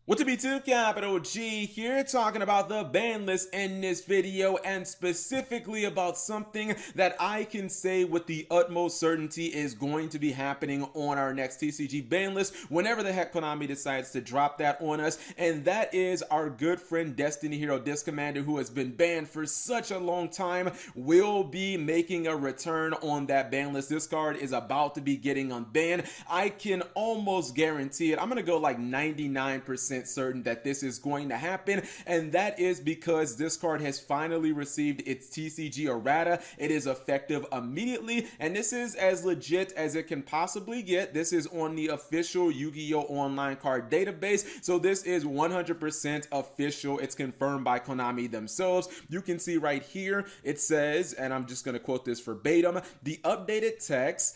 What to be 2 capital G here, talking about the ban list in this video, and specifically about something that I can say with the utmost certainty is going to be happening on our next TCG ban list whenever the heck Konami decides to drop that on us, and that is our good friend Destiny Hero Disc Commander, who has been banned for such a long time, will be making a return on that ban list. This card is about to be getting unbanned. I can almost guarantee it. I'm going to go like 99% certain that this is going to happen, and that is because this card has finally received its TCG errata. It is effective immediately, and this is as legit as it can possibly get. This is on the official Yu-Gi-Oh! Online card database, so this is 100% official. It's confirmed by Konami themselves. You can see right here, it says, and I'm just going to quote this verbatim, the updated text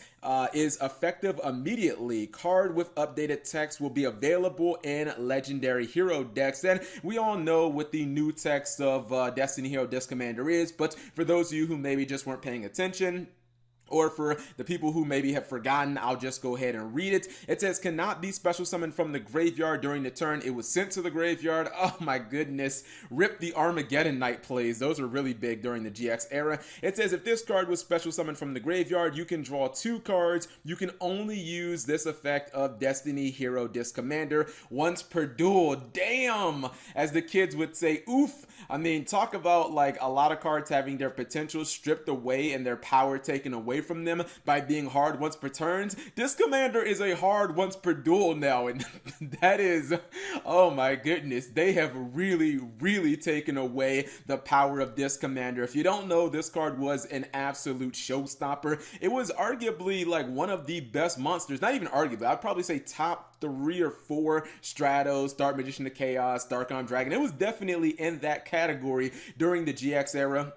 is effective immediately. Card with updated text will be available in legendary hero decks. And we all know what the new text of Destiny Hero Disc Commander is, but for those of you who maybe just weren't paying attention, or for the people who maybe have forgotten, I'll just go ahead and read it. It says, cannot be special summoned from the graveyard during the turn it was sent to the graveyard. Oh my goodness. Rip the Armageddon Knight plays. Those are really big during the GX era. It says, if this card was special summoned from the graveyard, you can draw 2 cards. You can only use this effect of Destiny Hero Disc Commander once per duel. Damn! As the kids would say, oof. I mean, talk about like a lot of cards having their potential stripped away and their power taken away from them by being hard once per turns. This commander is a hard once per duel now, and that is, oh my goodness, they have really taken away the power of this commander. If you don't know, this card was an absolute showstopper. It was arguably like one of the best monsters, not even arguably, I'd probably say top 3 or 4 Stratos, Dark Magician of Chaos, Dark Arm Dragon. It was definitely in that category during the GX era.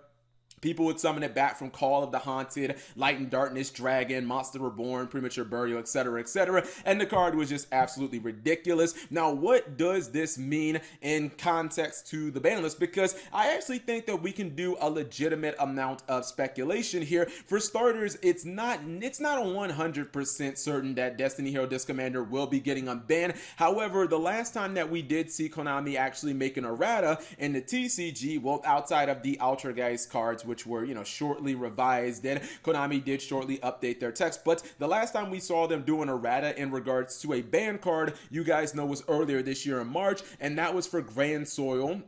People would summon it back from Call of the Haunted, Light and Darkness, Dragon, Monster Reborn, Premature Burial, etc., and the card was just absolutely ridiculous. Now, what does this mean in context to the ban list? Because I actually think that we can do a legitimate amount of speculation here. For starters, it's not a 100% certain that Destiny Hero Disc Commander will be getting unbanned. However, the last time that we did see Konami actually make an errata in the TCG, well, outside of the Altergeist cards, which were, shortly revised, and Konami did shortly update their text. But the last time we saw them do an errata in regards to a ban card, you guys know, was earlier this year in March, and that was for Grand Soil,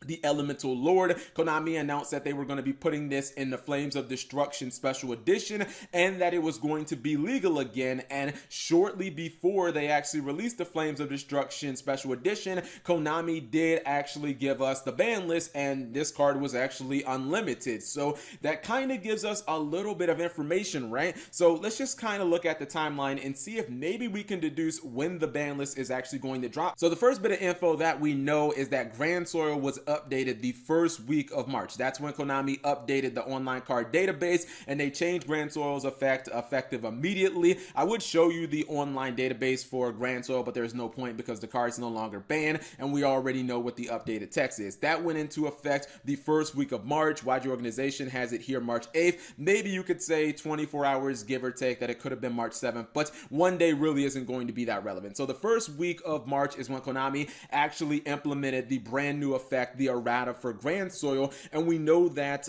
the Elemental Lord. Konami announced that they were going to be putting this in the Flames of Destruction Special Edition, and that it was going to be legal again. And shortly before they actually released the Flames of Destruction Special Edition, Konami did actually give us the ban list, and this card was actually unlimited. So that kind of gives us a little bit of information, right? So let's just kind of look at the timeline and see if maybe we can deduce when the ban list is actually going to drop. So the first bit of info that we know is that Grand Soil was updated the first week of March. That's when Konami updated the online card database, and they changed Grand Soil's effective immediately. I would show you the online database for Grand Soil, but there's no point because the card's no longer banned, and we already know what the updated text is. That went into effect the first week of March. YG Organization has it here March 8th. Maybe you could say 24 hours, give or take, that it could have been March 7th, but one day really isn't going to be that relevant. So the first week of March is when Konami actually implemented the brand new effect, the errata for Grand Soil, and we know that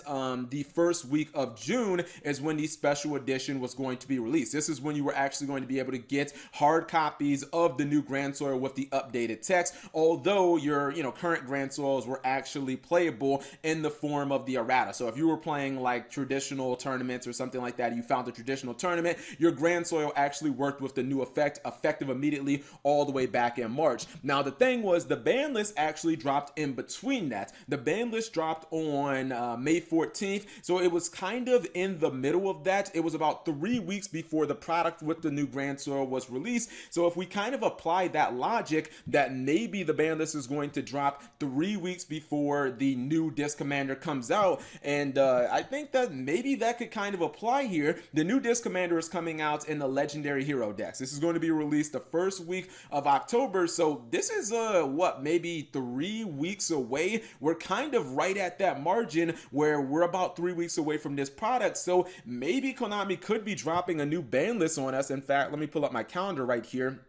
the first week of June is when the special edition was going to be released. This is when you were actually going to be able to get hard copies of the new Grand Soil with the updated text, although your current Grand Soils were actually playable in the form of the errata. So if you were playing like traditional tournaments or something like that, you found a traditional tournament, your Grand Soil actually worked with the new effect, effective immediately all the way back in March. Now the thing was, the ban list actually dropped in between that. The ban list dropped on May 14th, so it was kind of in the middle of that. It was about 3 weeks before the product with the new Grand Soil was released. So if we kind of apply that logic, that maybe the ban list is going to drop 3 weeks before the new Disc Commander comes out, and I think that maybe that could kind of apply here. The new Disc Commander is coming out in the legendary hero decks. This is going to be released the first week of October, so this is maybe 3 weeks away away, we're kind of right at that margin where we're about 3 weeks away from this product. So maybe Konami could be dropping a new ban list on us. In fact, let me pull up my calendar right here.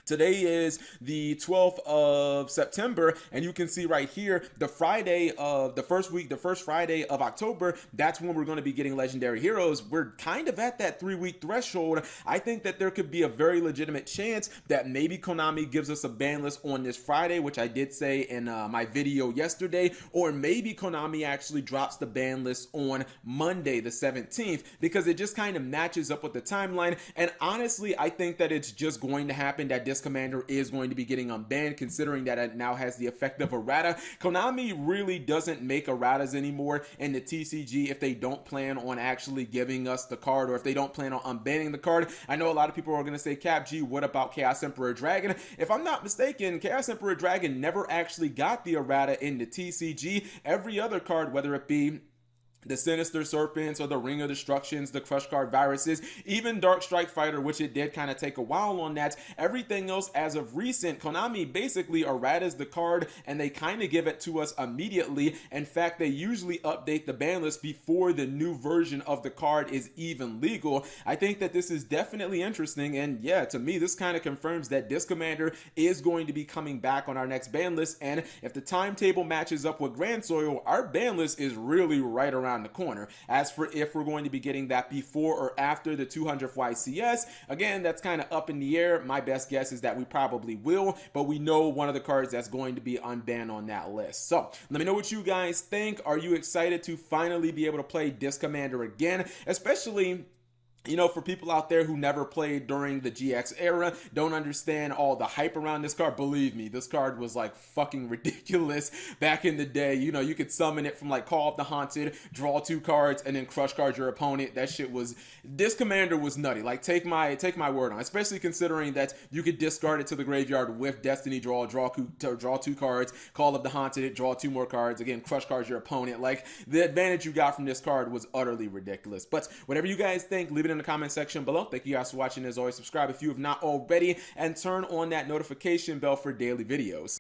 Today is the 12th of September, and you can see right here the Friday of the first week, the first Friday of October. That's when we're going to be getting legendary heroes. We're kind of at that 3-week threshold. I think that there could be a very legitimate chance that maybe Konami gives us a ban list on this Friday, which I did say in my video yesterday, or maybe Konami actually drops the ban list on Monday the 17th, because it just kind of matches up with the timeline. And honestly, I think that it's just going to happen that this commander is going to be getting unbanned, considering that it now has the effect of errata. Konami really doesn't make erratas anymore in the TCG if they don't plan on actually giving us the card, or if they don't plan on unbanning the card. I know a lot of people are going to say, Cap G, what about Chaos Emperor Dragon? If I'm not mistaken, Chaos Emperor Dragon never actually got the errata in the TCG. Every other card, whether it be the Sinister Serpents or the Ring of Destructions, the Crush Card Viruses, even Dark Strike Fighter, which it did kind of take a while on that. Everything else as of recent, Konami basically erratas the card and they kind of give it to us immediately. In fact, they usually update the ban list before the new version of the card is even legal. I think that this is definitely interesting, and yeah, to me, this kind of confirms that this commander is going to be coming back on our next ban list. And if the timetable matches up with Grand Soil, our ban list is really right around the corner. As for if we're going to be getting that before or after the 200th YCS, again, that's kind of up in the air. My best guess is that we probably will, but we know one of the cards that's going to be unbanned on that list. So let me know what you guys think. Are you excited to finally be able to play this commander again? Especially, you know, for people out there who never played during the GX era, don't understand all the hype around this card. Believe me, this card was like fucking ridiculous back in the day. You know, you could summon it from like Call of the Haunted, draw 2 cards, and then crush card your opponent. That shit was, this commander was nutty. Like, take my word on it, especially considering that you could discard it to the graveyard with Destiny draw 2 cards, Call of the Haunted, draw 2 more cards, again, crush card your opponent. Like, the advantage you got from this card was utterly ridiculous. But whatever you guys think, leave it in the comment section below. Thank you guys for watching. As always, subscribe if you have not already, and turn on that notification bell for daily videos.